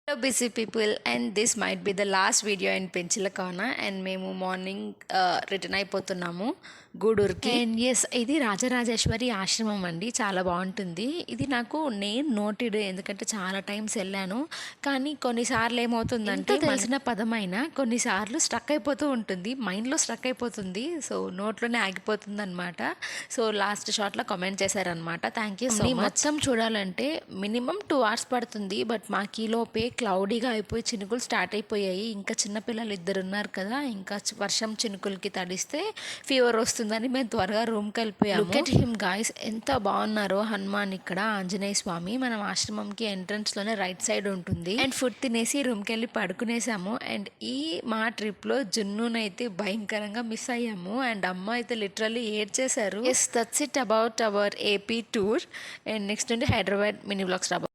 Hello busy people, and this might be the last video in Penchilakana, and మేము morning return అయిపోతున్నాము గూడూరుకి. And yes, ఇది రాజరాజేశ్వరి ఆశ్రమం అండి, చాలా బాగుంటుంది. ఇది నేను నోటెడ్, ఎందుకంటే చాలా టైమ్స్ వెళ్ళాను. కానీ కొన్నిసార్లు ఏమవుతుందంటే తెలిసిన పదమైన కొన్నిసార్లు స్ట్రక్ అయిపోతూ ఉంటుంది, మైండ్లో స్ట్రక్ అయిపోతుంది, సో నోట్లోనే ఆగిపోతుంది అనమాట. సో లాస్ట్ షాట్లో కామెంట్ చేశారనమాట, థ్యాంక్ యూ సో మచ్. మొత్తం చూడాలంటే మినిమం 2 hours పడుతుంది, బట్ మాకు ఈలోపే క్లౌడీగా అయిపోయి చినుకులు స్టార్ట్ అయిపోయాయి. ఇంకా చిన్నపిల్లలు 2 ఉన్నారు కదా, ఇంకా వర్షం చినుకులకి తడిస్తే ఫీవర్ వస్తుందని మేము త్వరగా రూమ్కి వెళ్ళిపోయాము. లుక్ ఎట్ హిమ్ గాయ్స్, ఎంత బాగున్నారో హనుమాన్ ఇక్కడ, ఆంజనేయ స్వామి. మనం ఆశ్రమంకి ఎంట్రన్స్లోనే రైట్ సైడ్ ఉంటుంది. అండ్ ఫుడ్ తినేసి రూమ్కి వెళ్ళి పడుకునేసాము. అండ్ ఈ మా ట్రిప్లో జున్నునైతే భయంకరంగా మిస్ అయ్యాము. అండ్ అమ్మ అయితే లిటరల్లీ ఏడ్చేశారు. Yes, that's it about our AP tour. And next నుండి హైదరాబాద్ మినీ బ్లాగ్స్ రాబో.